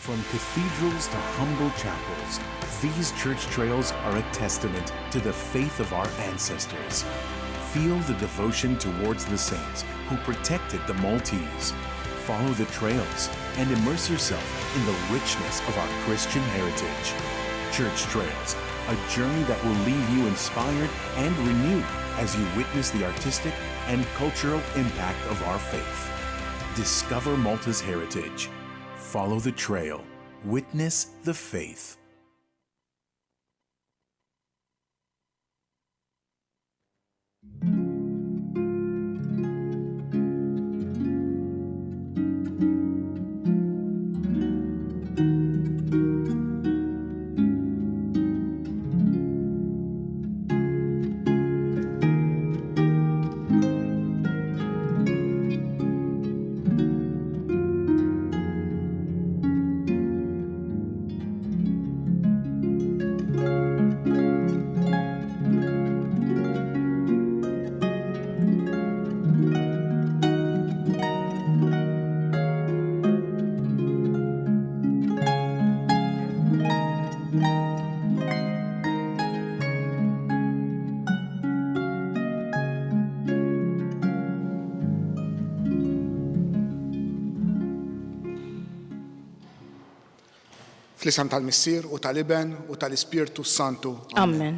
From cathedrals to humble chapels, these church trails are a testament to the faith of our ancestors. Feel the devotion towards the saints who protected the Maltese. Follow the trails and immerse yourself in the richness of our Christian heritage. Church Trails, a journey that will leave you inspired and renewed as you witness the artistic and cultural impact of our faith. Discover Malta's heritage. Follow the trail. Witness the faith. Fl-isem tal-Missier u tal-Iben u tal-Ispirtu Santu. Amen.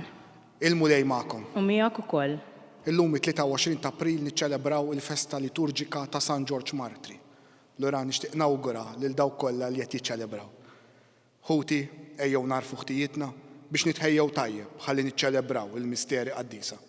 Il-mulej ma'kom. U miegħek ukoll. Illum 23 ta' April niċċelebraw il-festa liturġika ta' San George Martri. Lura nixtieq nawgura lil dawk kollha li qed jiċċelebraw. Ħuti ejjew narfu ħtijietna biex nitħejjew tajjeb ħalli niċċelebraw il-misteri qaddisa.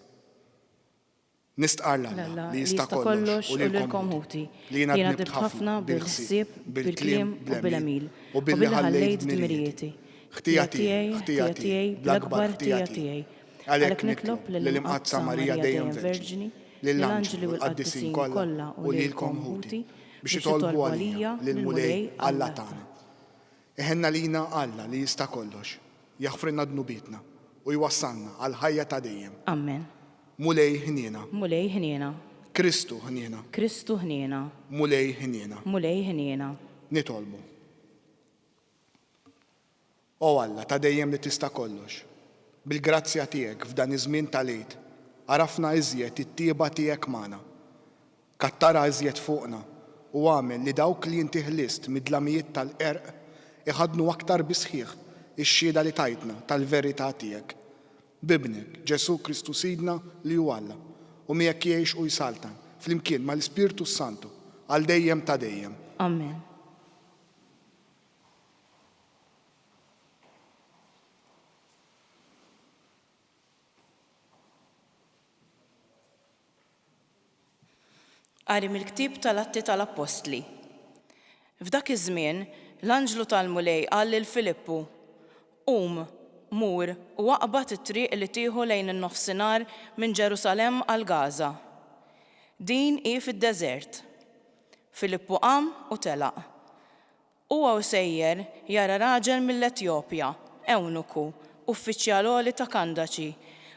Nistqar l-Alla li jista' kollox u lilkom ħuti li jiena nibt ħafna bil-ħsieb, bil-kliem u bil-għamil u billi ħallejt dmirijieti. Ħtija tiegħi, bl-akbar ħtija tiegħi. Għalhekk nitlob lill-Imqaddsa Marija dejjem Verġini, lill-Anġeli u l-Qaddisin kollha u lilkom ħuti biex itolbu għalija lill-mulej Alla tagħna. Iħenna lina Alla li jista' kollox, jaħfrilna dnubietna u jwassalna għal ħajja ta' dejjem. Amen. Mulej ħniena. Mulej ħniena. Kristu ħniena. Kristu ħniena. Mulej ħniena. Mulej ħniena. Nitolbu. O Alla ta' dejjem li tista' kollox. Bil-grazzja tiegħek f'dan iż-żmien tal-Eid arafna iżjed it-tieba tiegħek magħna. Kattara iżjed fuqna u għamel li dawk li inti ħlist mid-dlamijiet tal-qerq iħadnu aktar bisħieħ ix-xhieda li tajtna tal-verità tiegħek. Bibnek, Ġesu Kristu Sidna li hu Alla u miegħek jgħix u jsaltan flimkien mal-Ispirtu Santu għal dejjem ta' dejjem. Amen. Qari mill-ktieb tal-Atti tal-Apostli. F'dak iż-żmien l-Anġlu tal-Mulej qal lil Filippu: mur u waqbad it-triq li tieħu lejn in-nofsinhar minn Ġerusalemm għal Gaza. Din hi fid-deżert. Filippu qam u telaq. Huwa sejjer jara raġel mill-Etjopja, ewnuku, uffiċjal ta' Kandaċi,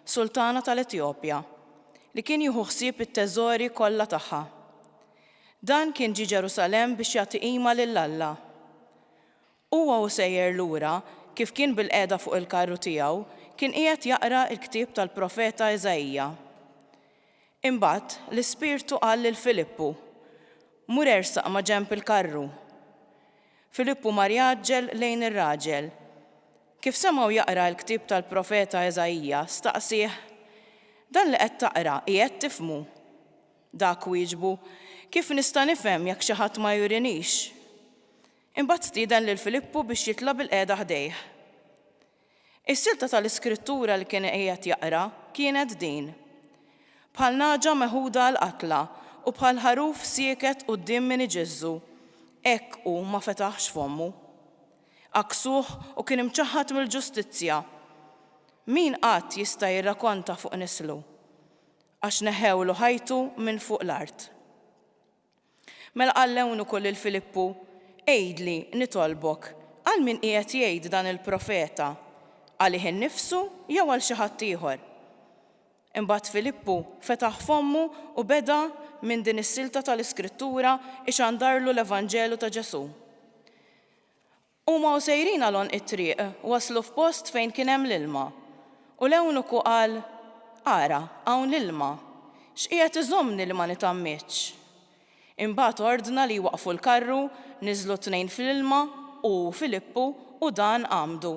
sultana tal-Etjopja, li kien jieħu ħsieb it-teżori kollha tagħha. Dan kien ġie Ġerusalemm biex jagħti qima lill-Alla. Huwa sejjer lura kif kien bil-qiegħda fuq il-karru tiegħu, kien qiegħed jaqra l-ktieb tal-profeta Eżajija. Imbagħad l-Ispirtu qal lil Filippu: mur ersaq ma' ġenb il-karru. Filippu mar jaġġel lejn ir-raġel. Kif semgħu jaqra l-ktieb tal-profeta Eżajija, staqsih: dan li qed taqra qiegħed tifhmu? Dak wieġbu: kif nista' nifhem jekk xi ħadd ma jurinix? Imbagħad stieden lil Filippu biex jitlob il-qiegħda ħdejh. Is-silta tal-Iskrittura li kien qiegħed jaqra kienet din: bħal naġa meħuda l-qatla u bħal ħaruf sieket quddiem min iġizzu, hekk hu ma fetaħx fommu. Aksuh u kien imċaħħad mill-ġustizzja. Min qatt jista' jirrakkonta fuq nislu, għax neħewlu ħajtu minn fuq l-art. Mela qallewnu kull il-Filippu: ejdli nitolbok, għal min qiegħed jgħid dan il-profeta, għalih innifsu jew għal xi ħadd ieħor. Imbagħad Filippu fetaħ fommu u beda minn din is-silta tal-Iskrittura ixandarlu l-Evanġelu ta' Ġesu. Huma sejrin għalon it-triq waslu f'post fejn kien hemm l-ilma. U l-ewnuku qal, ara, hawn l-ilma, x'qiegħed iżommni li ma nitammitx. Imbagħad ordna li waqfu l-karru, niżlu 2 fil-ilma u Filippu u dan għamdu.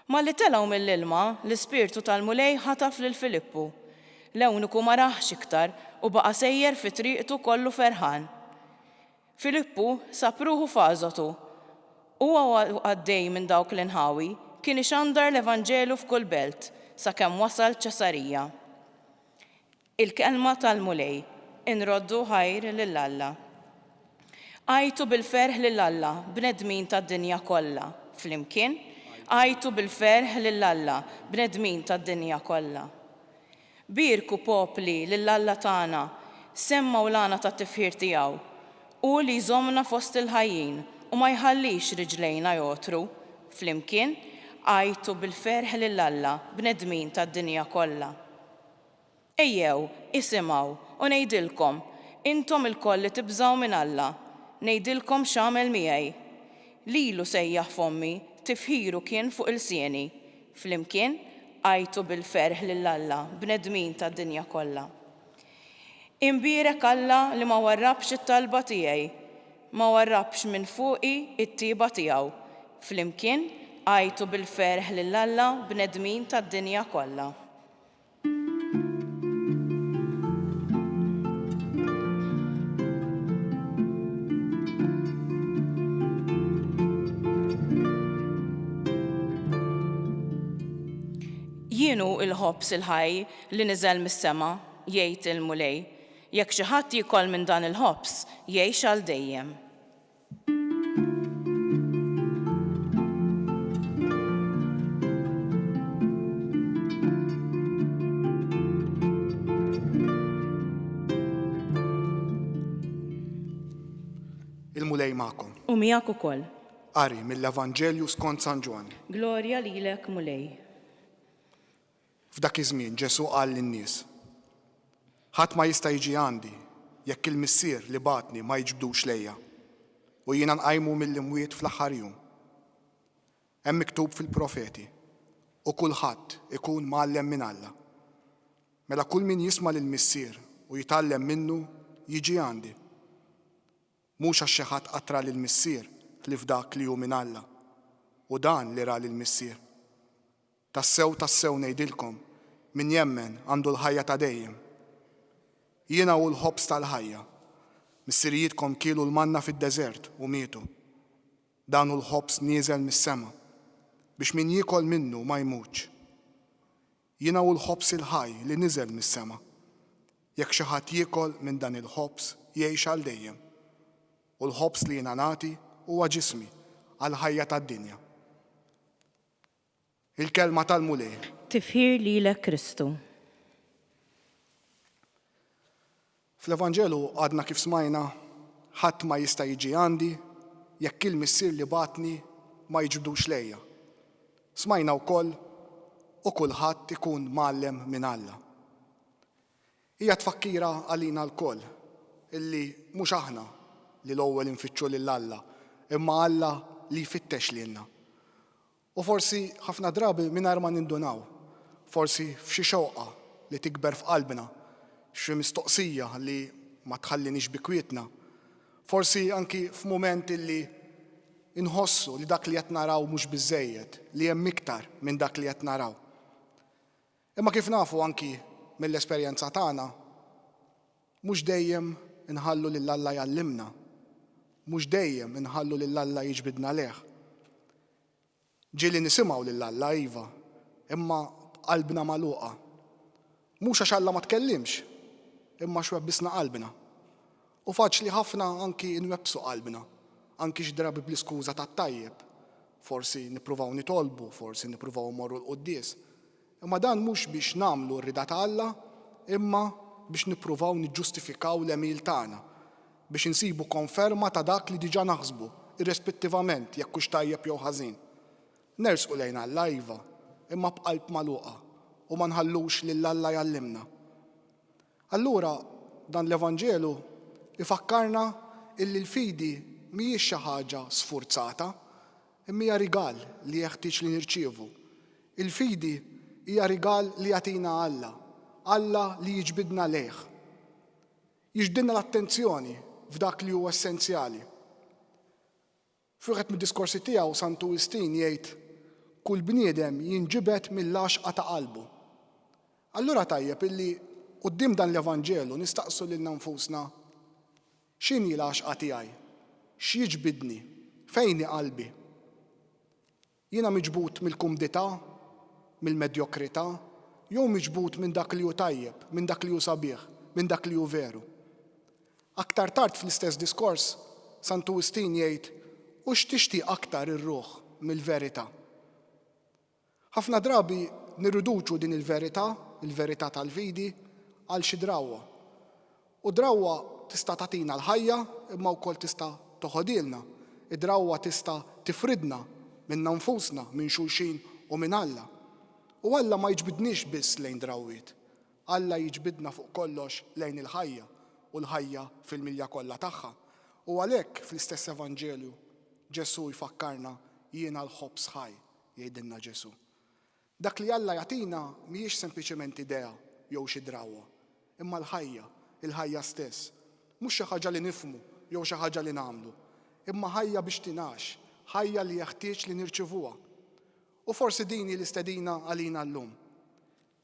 Ma li telgħu mill-ilma, l-ispirtu tal-mulej ħataf lil Filippu. L-ewnuku ma raħx iktar u baqa' sejjer fi triqtu kollu ferħan. Filippu sab ruħu f'għażotu. Huwa għaddej minn dawk l-inħawi kien ixandar l-Evanġelu f'kull belt sakemm wasal Ċesarija. Il-kelma tal-mulej inroddu ħajr lill-Alla. Għajtu bil-ferħ lill-Alla bnedmin tad-dinja kollha. Flimkien għajtu bil-ferħ lill-Alla bnedmin tad-dinja kollha. Birku popli lill-Alla tagħna semmaw l-għana tat-tifħir tiegħu u li jżommna fost il-ħajjin u ma jħallix riġlejna jotru. Flimkien għajtu bil-ferħ lill-Alla bnedmin tad-dinja kollha. Ejjew, isimgħu u ngħidilkom, intom il-koll li tibżgħu minn Alla, ngħidilkom x'għamel miegħi. Lilu sejjaħ fommi tifħiru kien fuq il-sieni. Flimkien għajtu bil-ferħ lill-Alla bnedmin tad-dinja kollha. Imbierek Alla li ma warrabx it-talba tiegħi, ma warrabx minn fuqi it-tieba tiegħu. Flimkien għajtu bil-ferħ lill-Alla bnedmin tad-dinja kollha. Jienu il-ħobs il-ħaj li niżel mis-sema, jgħid il-mulej, jekk xi ħadd jikol minn dan il-ħobs, jgħix għal dejjem. Il-mulej magħkom. U miegħek ukoll. Qari mill-Evanġelju skont San Ġwan. Glorja lilek, mulej. F'dak iż-żmien Ġesu qal lin-nies: ħadd ma jista' jiġi għandi jekk il-missier li batni ma jiġbdux lejja u jiena nqajmu mill-imwiet fl-aħħar jum. Hemm miktub fil-profeti u kulħadd ikun mgħallem minn Alla. Mela kull min jisma' lill-missier u jitgħallem minnu jiġi għandi. Mhux għax xi ħadd qatra lill-missier li f'dak li hu minn Alla u dan li ra lill-missier. Tassew ngħidilkom, min jemmen għandu l-ħajja ta' dejjem. Jiena hu l-ħobs tal-ħajja. Missirijietkom kielu l-manna fid-deżert u mietu. Dan hu l-ħobs nieżel mis-sema biex min jiekol minnu ma jmutx. Jiena hu l-ħobs il-ħaj li niżel mis-sema. Jekk xi ħadd jiekol minn dan il-ħobs jgħix għal dejjem. U l-ħobs li jiena nagħti huwa ġismi għal ħajja tad-dinja. Il-kelma tal-mulej. Tifħir lilek Kristu. Fl-Evanġelu għadna kif smajna ħadd ma jista' jiġi għandi jekk il-missier li batni ma jiġbdux lejja. Smajna wkoll u kulħadd ikun mgħallem minn Alla. Hija tfakkira għalina lkoll illi mhux aħna li l-ewwel infittxu lil Alla, imma Alla li jfittex lilna. U forsi ħafna drabi mingħajr ma nindunaw, forsi f'xi xewqa li tikber f'qalbna, xi mistoqsija li ma tħallinix bi kwietna, forsi anki f'mument li inħossu li dak li qed naraw mhux biżżejjed, li hemm iktar minn dak li qed naraw. Imma kif nafu anki mill-esperjenza tagħna, mhux dejjem inħallu lil Alla jgħallimna, mhux dejjem inħallu lil Alla jiġbidna leh. Ġieli nisimgħu lil Alla iva, imma qalbna magħluqa. Mhux għax Alla ma tkellimx, imma xwebbisna qalbna. U faċli ħafna anki nwebbsu qalbna, anki x'drabi bl-iskuża tat-tajjeb. Forsi nippruvaw nitolbu, forsi nippruvaw mmorru l-quddies. Imma dan mhux biex nagħmlu r-rida ta' Alla, imma biex nippruvaw niġġustifikaw l-emil tagħna, biex insibu konferma ta' dak li diġà naħsbu, irrispettivament jekk hux tajjeb jew ħażin. Nersqu lejn Alla iva, imma b'qalb magħluqa u ma nħallux lil Alla jgħallimna. Allura dan l-Evanġelu ifakkarna illi l-fidi mhijiex xi ħaġa sfurzata, imma hija rigal li jeħtieġ li nirċievu. Il-fidi hija rigal li jagħtina Alla li jiġbidna lejh. Jiġbidna l-attenzjoni f'dak li huwa essenzjali. Fuqet mid-diskorsi tiegħu Sant Augustin jgħid kull bniedem jinġibed mill-għaxqa ta' qalbu. Allura tajjeb illi quddiem dan l-Evanġelu nistaqsu lilna nfusna x'inhi l-għaxqa tiegħi? X'jiġbidni? Fejn qalbi? Jiena miġbud mill-kumdità, mill-medjokrità, jew miġbud minn dak li hu tajjeb, minn dak li hu sabiħ, minn dak li hu veru. Aktar tard fl-istess diskors, Sant Augustin jgħid u x'tixtieq aktar ir-ruħ mill-verità. Ħafna drabi nirriduċu din il-verità tal-fidi, għal xi drawwa. U drawwa tista' tagħtina l-ħajja imma wkoll tista' toħodilna. Id-drawwa tista' tifridna minna nfusna, minn xulxin u minn Alla. U Alla ma jiġbidniex biss lejn drawwiet. Alla jiġbidna fuq kollox lejn il-ħajja u l-ħajja fil-milja kollha tagħha. U għalhekk fl-istess Evanġelju Ġesu jfakkarna jiena l-ħobs ħaj, jgħidilna Ġesu. Dak li Alla jagħtina mhijiex sempliċement idea jew xi drawwa, imma l-ħajja, il-ħajja stess. Mhux xi ħaġa li nifhmu jew xi ħaġa li nagħmlu, imma ħajja biex tingħax, ħajja li jeħtieġ li nirċevuha. U forsi dini l-istedina għalina llum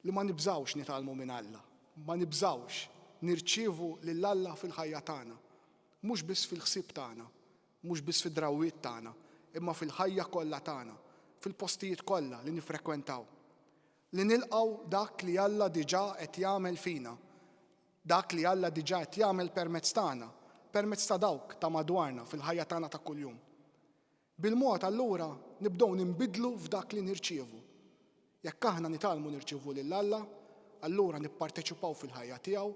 li ma nibżawx nitalmu minn Alla, ma nibżawx nirċievu lil Alla fil-ħajja tagħna, mhux biss fil-ħsieb tagħna, mhux biss fid-drawwiet tagħna, imma fil-ħajja kollha tagħna, fil-postijiet kollha li nifrekwentaw. Li nilqgħu dak li Alla diġà qed jagħmel fina, dak li Alla diġà qed jagħmel permezz tagħna, permezz ta' dawk ta' madwarna fil-ħajja tagħna ta' kuljum. Bil-mod allura nibdew ninbidlu f'dak li nirċievu. Jekk aħna nitalmu nirċievu lil Alla, allura nipparteċipaw fil-ħajja tiegħu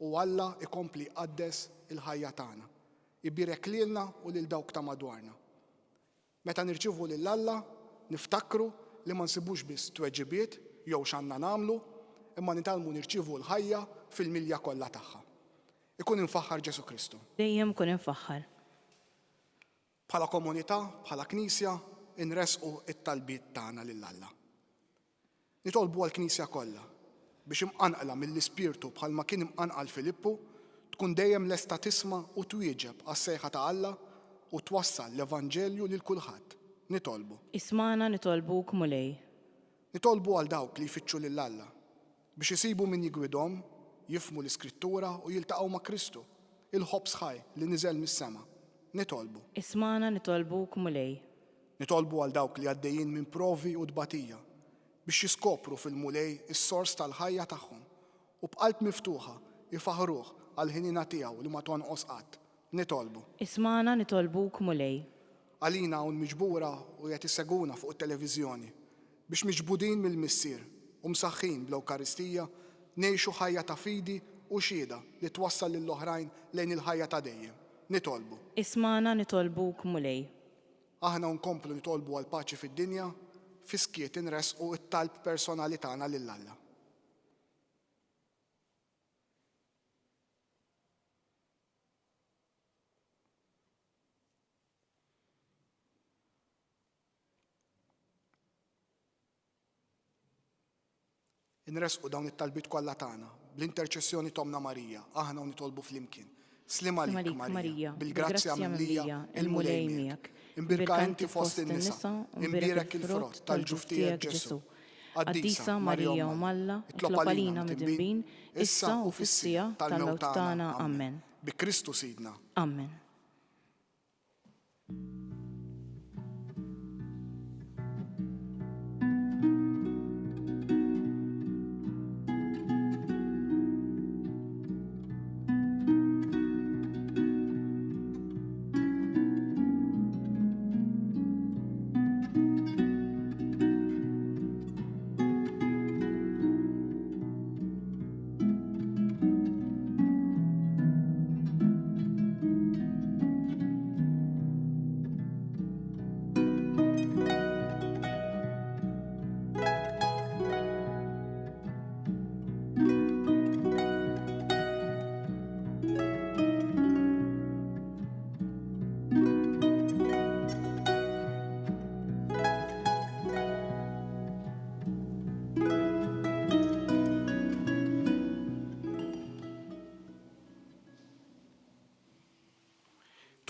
u Alla ikompli qaddes il-ħajja tagħna. Ibirek lilna u lil dawk ta' madwarna. Meta nirċievu lil Alla, niftakru li ma nsibux biss tweġibiet jew x'għandna nagħmlu, imma nitalmu nirċievu l-ħajja fil-milja kollha tagħha. Ikun infaħħar Ġesu Kristu. Dejjem kun infaħħar. Bħala komunità, bħala Knisja, inresqu it-talbiet tagħna lil Alla. Nitolbu għall-Knisja kollha biex imqanqla mill-Ispirtu bħalma kien imqanqal Filippu, tkun dejjem lesta tisma' u twieġeb għas-sejħa ta' Alla u twassal l-Evanġelju lil kulħadd. Nitolbu. Ismana nitolbuk mulej. Nitolbu għal dawk li jfittxu lil Alla biex isibu min jigwidhom, jifhmu l-Iskrittura u jiltaqgħu ma' Kristu, il-ħobs ħaj li niżel mis-sema. Nitolbu. Ismana nitolbuk mulej. Nitolbu għal dawk li għaddejjin minn provi u dbatija biex jiskopru fil-mulej is-sors tal-ħajja tagħhom u b'qalb miftuħa jifaħruh għal ħinina tiegħu li ma tonqos qatt. Nitolbu. Ismana nitolbuk mulej. Għalina u l-miġbura u qed isseguna fuq it-televiżjoni biex miġbudin mill-missier u msaħħin bl-Ewkaristija ngħixu ħajja ta' fidi u xhieda li twassal lill-oħrajn lejn il-ħajja ta' dejjem. Nitolbu. Ismana nitolbuk mulej. Aħna nkomplu nitolbu għal paċi fid-dinja, fiskiet inresqu it-talb personali tagħna lil Alla. Inresqu dawn it-talbit kollha tagħna bl-interċessjoni Tomna Marija, aħna nitolbu flimkien. Slim għalik Marija, bil-grazzja mimlija, il-mulej miegħek. Imbirka inti fost in-nisa, imbirek il-frott tal-ġuf tiegħek Ġesu. Qaddisa Marija u Malla, itlob għalina mid-dinbin, issa u fis-sija tal-mewt tagħna. Amen. Bi Kristu Sidna. Amen.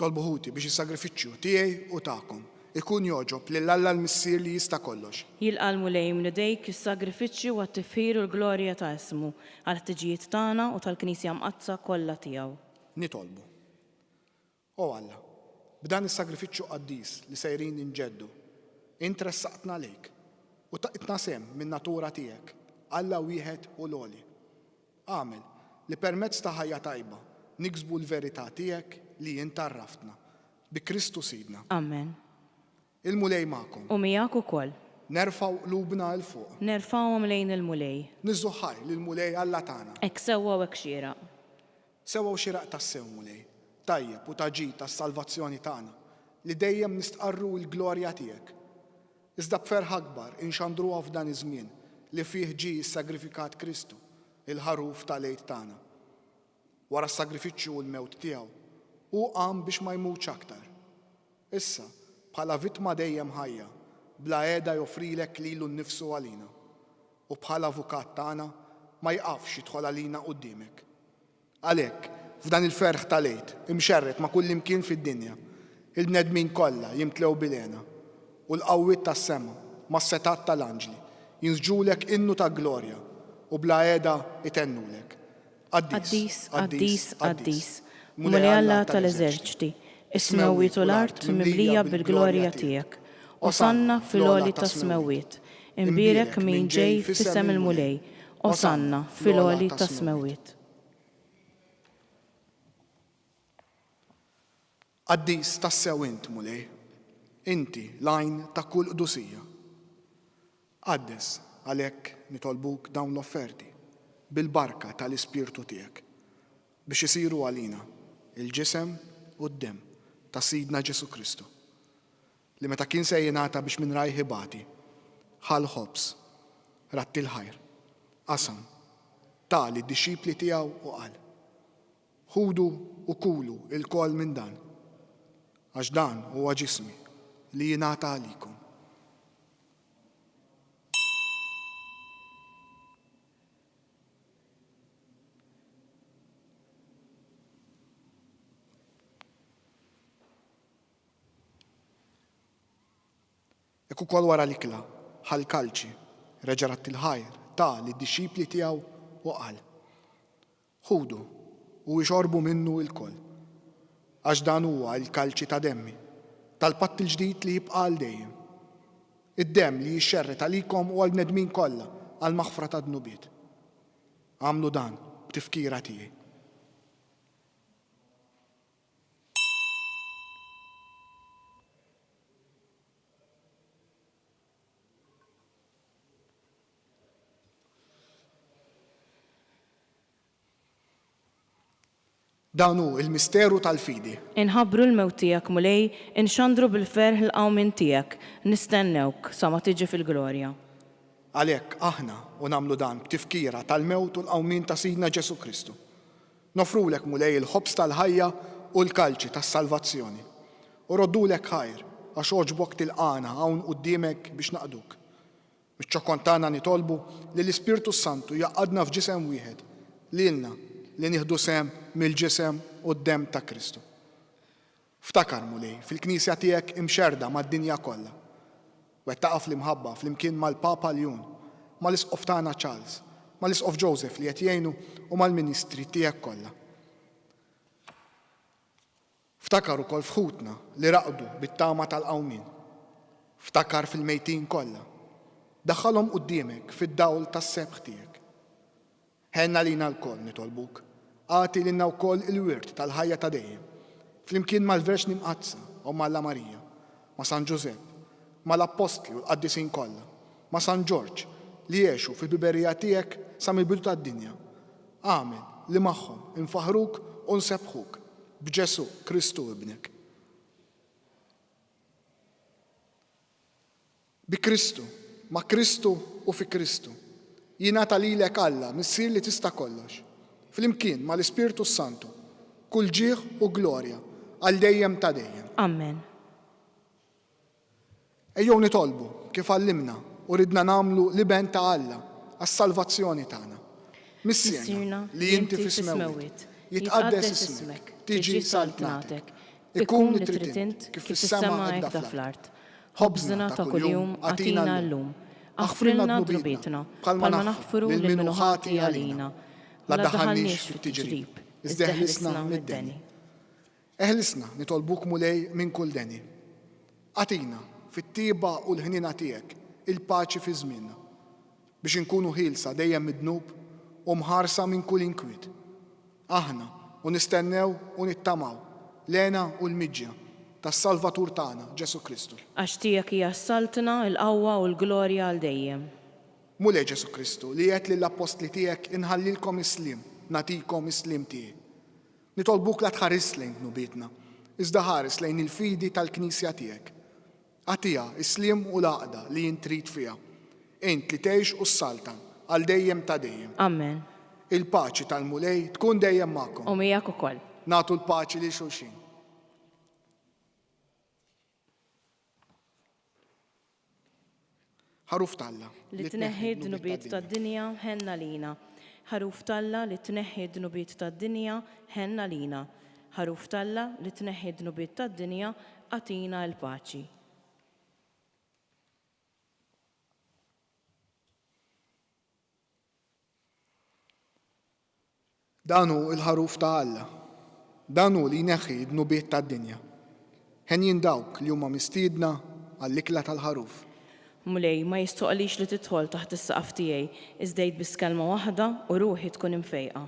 Nitolbu ħuti biex is-sagrifiċċju tiegħi u tagħkom ikun joġob lil Alla l-Missier li jista' kollox. Jilqalmu lejn minn idejk is-sagrifiċċju għat-tifħir u l-glorja ta' ismu għal ħtiġijiet tagħna u tal-Knisja mqazza kollha tiegħu. Nitolbu. O Alla, b'dan is-sagrifiċċju qaddis li sejrin inġeddu, intressaqtna lejk u taqitna sem minn natura tiegħek, Alla wieħed u l-għoli. Għamel li permezz ta' ħajja tajba niksbu l-verità tiegħek li jintarraftna bi Kristu Sidna. Amen. Il-mulej magħkom. U miegħek ukoll. Nerfaw qlubna l fuq. Nerfawhom lejn il-mulej. Niżuħħaj lill-mulej Alla tagħna. Hekk sewwa u hekk xieraq. Sewwa xieraq tas-sew mulej. Tajjeb u taġi tas-salvazzjoni tagħna li dejjem nistqarru l-glorja tiegħek. Iżda b'ferħ akbar inxandruha f'dan iż-żmien li fih ġie s-sagrifikat Kristu, il-ħaruf tal-għid tagħna. Wara s-sagrifiċċju u l-mewt tiegħu, u qam biex ma jmutx aktar. Issa, bħala vittma dejjem ħajja, bla qiegħda joffrilek lilu nnifsu għalina. U bħala avukat tagħna ma jqafx jidħol għalina quddiemek. Għalhekk, f'dan il-ferħ tal-għid, imxerret ma' kull imkien fid-dinja, il-bnedmin kollha jimtlew bilena u l-qawwiet tas-sema mas-setat tal-anġli jinsġulek innu ta' glorja u bla qiegħda itennulek. Qaddis, qaddis, qaddis. Mulej Alla tal-eżerċti, is-smewwiet u l-art mimlija bil-glorja tiegħek. Osanna fil-għoli tas-smewwiet. Imbierek min ġej f'isem il-mulej. Osanna fil-għoli tas-smewwiet. Qaddis tas-sew int mulej, inti lajn ta' kull qdusija. Qaddes għalhekk nitolbuk dawn l-offerti bil-barka tal-Ispirtu tiegħek biex isiru għalina il-ġisem u d-dem ta' Sidna Ġesu Kristu li meta kien se jingħata biex minn rajħi bati ħal ħobs ratti l-ħajr qasam ta' li d-dixxipli tiegħu u qal ħudu u kulu il-kol minn dan għax dan huwa ġismi li jingħata għalikom. Ek ukoll wara l-ikla ħal-kalċi reġarat il-ħajr ta' li d-dixxipli tiegħu u qal ħudu u jxorbu minnu l-koll għax dan huwa l-kalċi ta' demmi tal-patt il-ġdid li jibqa' għal dejjem. Id-demm li jixxerret għalikom u għall-bnedmin kollha għal maħfra ta' dnubiet. Għamlu dan b'tifkira tiegħi. Dan hu il-misteru tal-fidi. Inħabbru l-mewt tiegħek mulej, inxandru bil-ferħ l-qawmin tiegħek, nistennewk sa ma tiġi fil-glorja. Għalhekk aħna u nagħmlu dan b'tifkira tal-mewt u l-qawmin ta' Sidna Ġesu Kristu. Nofrulek mulej il-ħobs tal-ħajja u l-kalċi tas-salvazzjoni. U roddulek ħajr għax oġbok tilqana hawn quddiemek biex naqduk. Biċ-ċokon tagħna nitolbu li l-Ispirtu Santu jaqadna f'ġisem wieħed lilna li nieħdu sem mill-ġisem u d-dem ta' Kristu. Ftakar mulej fil-Knisja tiegħek imxerda mad-dinja kollha. Wettaqaf fl-imħabba flimkien mal-Papa Ljun, mal-Isqof tagħna Charles, mal-Isqof Joseph li qed jgħinu u mal-Ministri tiegħek kollha. Ftakar ukoll fħutna li raqdu bit-tama tal-qawmin. Ftakar fil-mejtin kollha. Daħħalhom quddiemek fid-dawl tas-sebħ tiegħek. Ħenna lina l-koll nitolbuk, għati lilna wkoll il-wirt tal-ħajja ta' dejjem, flimkien mal-Verġni Mqazza u Malla Marija, ma' San Ġusepp, mal-Apostli u l-qaddisin kollha, ma' San Ġorġ li jgħixu fil-biberija tiegħek sa mill-bidu tad-dinja. Amen li magħhom infaħruk u nsebħuk b'Ġesu Kristu ibnek. Bi Kristu, ma' Kristu u fi Kristu. Jingħata lilek Alla, Missier li tista' kollox. Flimkien mal-Ispirtu Santu, kull ġieħ u glorja għal dejjem ta' dejjem. Amen. Ejjew nitolbu kif għallimna u ridna nagħmlu liben ta' Alla għas-salvazzjoni tagħna. Missierna li inti fis-smewwiet, jitqaddes ismek, tiġi saltnatek, ikun li trid int kif fis-sema hekk ta' fl-art. Ħobżna ta' kuljum għatina llum. Aħfrilna dnubietna bħalma naħfru lil min hu ħati għalina. La daħalniex fit-tiġrib, iżda eħlisna mid-deni. Eħlisna nitolbuk mulej minn kull deni. Għatina fit-tieba u l-ħnina tiegħek il-paċi fi żmienna biex inkunu ħielsa dejjem mid-dnub u mħarsa minn kull inkwiet. Aħna u nistennew u nittamaw lena u l-miġja tas-Salvatur tagħna Ġesu Kristu. Għax tiegħek hija s-saltna, l-qawwa u l-glorja għal dejjem. Mulej Ġesu Kristu li qed lill-apostli tiegħek inħallilkom islim, nagħtikom islim tiegħi. Nitolbuk la tħares lejn dnubietna, iżda ħares lejn il-fidi tal-Knisja tiegħek. Għatija islim u l-għaqda li jien trid fiha. Int li tgħix u s-saltan għal dejjem ta' dejjem. Amen. Il-paċi tal-mulej tkun dejjem magħkom. U miegħek ukoll. Nagħtu l-paċi lil xulxin. Ħaruf talla li tneħħi d-dnubiet tad-dinja ħenna lina. Ħaruf talla li tneħħi d-dnubiet tad-dinja ħenna lina. Ħaruf talla li tneħħi d-dnubiet tad-dinja għatina l-paċi. Danu il-ħaruf ta' Alla. Danu li jneħħi d-dnubiet tad-dinja. Ħen dawk li huma mistiedna għall-ikla tal-ħaruf. Mulej ma jistoqlix li tidħol taħt is-saqaf tiegħi, iżdejt bis kelma waħda u ruħi tkun imfejqa.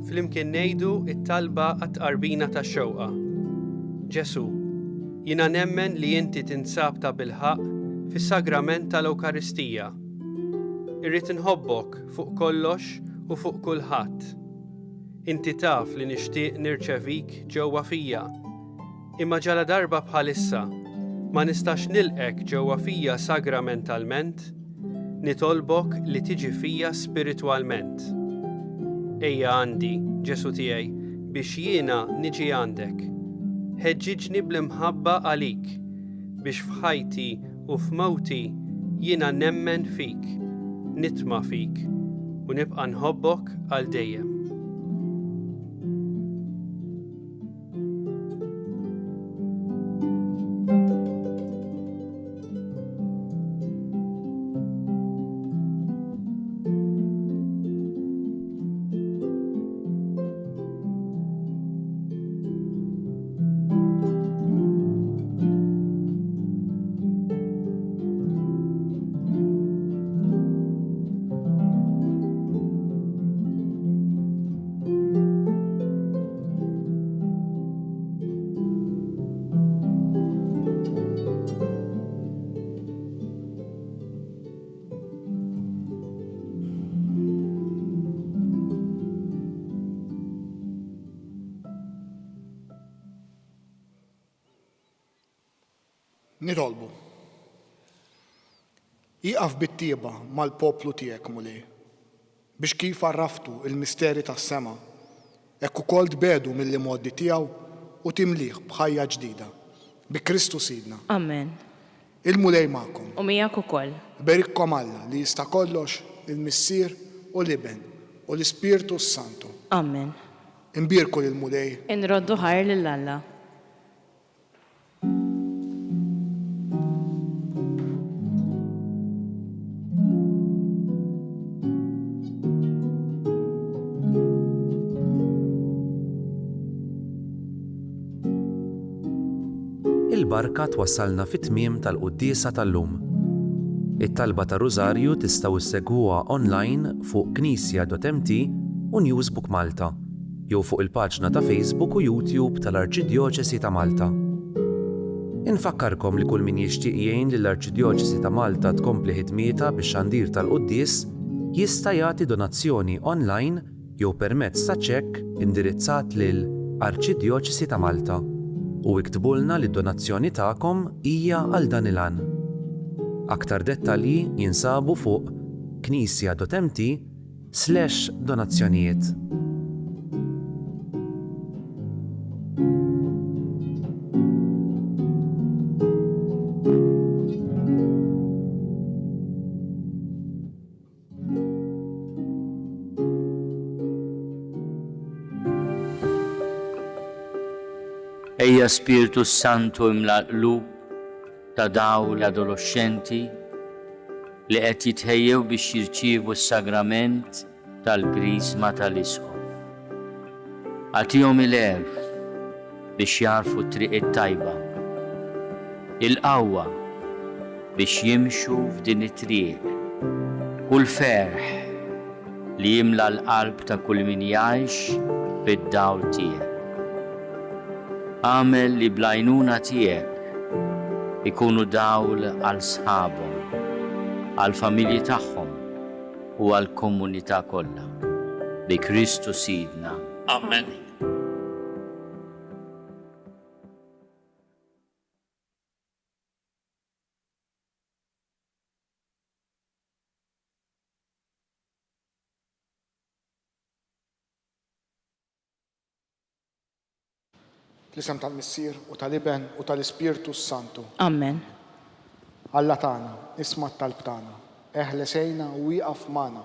Flimkien ngħidu t-talba għat-tqarbina tax-xewqa. Ġesu, jiena nemmen li inti tinsab ta' bilħaq fis-sagrament tal-Ewkaristija. Irrid inħobbok fuq kollox u fuq kulħadd. Inti taf li nixtieq nirċevik ġewwa fija, imma ġala darba bħalissa ma nistax nilqek ġewwa fija sagramentalment, nitolbok li tiġi fija spiritwalment. Ejja għandi, Ġesu tiegħi, biex jiena niġi għandek. Ħeġġiġni bl-imħabba għalik, biex f'ħajti u f'mewti jiena nemmen fik, nitma' fik, u nibqa' nħobbok għal dejjem. Nitolbu. Iqaf bit-tieba mal-poplu tiegħek mulej biex kif arraftu il-misteri tas-sema hekk ukoll tbedu mill-modi tiegħu u timlih b'ħajja ġdida bi Kristu Sidna. Amen. Il-mulej magħkom. U miegħek ukoll. Berikkom Alla li jista' kollox il-Missier u l-Iben u l-Ispirtu Santu. Amen. Imbirku lill-mulej. Inroddu ħajr lil Alla. Il-barka twassalna fit-tmiem tal-quddiesa tal-lum. It-talba ta' Rużarju tistgħu issegwuha online fuq knisja.mt u Newsbook Malta, jew fuq il-paġna ta' Facebook u YouTube tal-Arċidjoċesi ta' Malta. Infakkarkom li kull min jixtieq jgħin lill-Arċidjoċesi ta' Malta tkompli ħidmietha bix-xandir tal-Qudies jista' jagħti donazzjoni online jew permezz ta' ċekk indirizzat lil Arċidjoċesi ta' Malta u iktbulna li d-donazzjoni tagħkom hija għal dan il-għan. Aktar dettalji jinsabu fuq knisja.mt/donazzjonijiet. Ejja Spiritu Santu imla l-qlub ta' daw l-adolescenti li qed jitħejjew biex jirċievu s-sagrament tal-Krisma tal-Isqof. Għatihom il-għerf biex jarfu t-triq it-tajba, il-qawwa biex jimxu f'din it-triq u l-ferħ li jimla l-qalb ta' kull min jgħix fid-dawl tiegħek. Għamel li blajnuna tiegħek ikunu dawl għal sħabhom, għal familji tagħhom u għal komunità kollha. Bi Kristu Sidna. Amen. L-isem tal-Missier u tal-Iben u tal-Ispirtu Santu. Amen. Alla tagħna, isma' t-talb tagħna, eħlesejna u wieqaf magħna.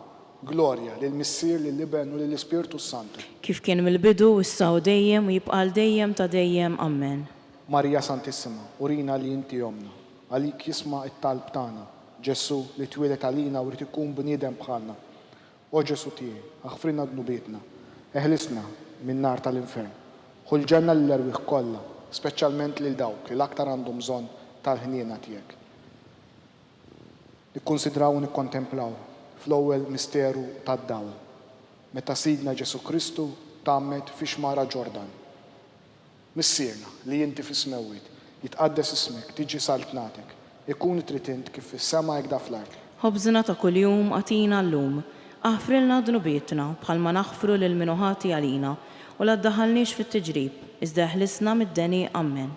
Glorja lill-Missier, lill-Iben u lill-Ispirtu Santu. Kif kien mill-bidu issa u dejjem u jibqal dejjem ta' dejjem. Amen. Marija Santissima, urina li inti jomna, għalik jisma' t-talb tagħna. Ġesu li twilet għalina u rid ikun bniedem bħalna. O Ġesu tiegħi, aħfrinna dnubietna, eħlisna min-nar tal-infern. Ħul ġenna l-erwieħ kollha, speċjalment lil dawk li l-aktar għandhom bżonn tal-ħniena tiegħek. Nikkonsidraw u nikkontemplaw fl-ewwel misteru tad-dawl, meta Sidna Ġesu Kristu tammet fi xmara Ġordan. Missierna li inti fis-smewwiet, jitqaddes ismek, tiġi saltnatek, ikun trid int kif fis-sema hekk fl-ard. Ħobżna ta' kuljum għatina llum, aħfrilna dnubietna bħalma naħfru lil min ħati għalina u la ddaħħalniex fit-tiġrib, iżda ħlisna mid-deni. Amen.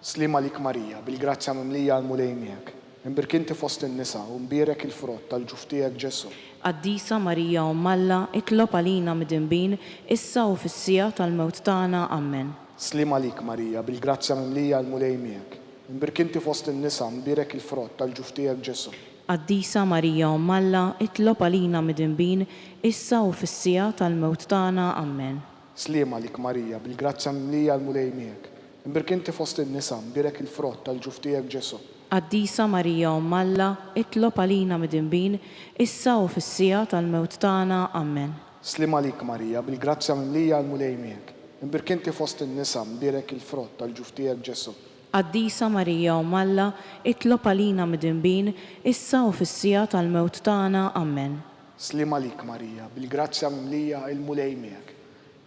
Slima lik Marija, bil-grazzja mimlija għal-mulej miegħek, imbirkinti fost in-nisa u mbierek il-frott tal-ġuf tiegħek Ġesu. Qaddisa Marija Umm Alla, itlob għalina mid-dinbin, issa u fis-sija tal-mewt tagħna. Amen. Slima lik Marija, bil-grazzja mimlija għal-mulej miegħek, imbirkinti fost in-nisa mbierek il-frott tal-ġuf tiegħek Ġesu. Qaddisa Marija Umm Alla, itlob għalina mid-dinbin, issa u fis-sija tal-mewt tagħna. Amen. Slima lik Marija, bil-grazzja mimlija għal-mulej miegħek, imbirkinti fost in-nisa mbierek il-frott tal-ġuf tiegħek Ġesu. Qaddisa Marija Umm Alla, itlob għalina mid-dinbin, issa u fis-sija tal-mewt tagħna. Amen. Slima lik Marija, bil-grazzja mimlija għal-mulej miegħek, imbirkinti fost in-nisa mbierek il-frott tal-ġuf tiegħek Ġesu. Qaddisa Marija Umm Alla, itlob għalina mid-dinbin, issa u fis-sija tal-mewt tagħna. Amen. Slima lik Marija, bil-grazzja mimlija għal-mulej miegħek,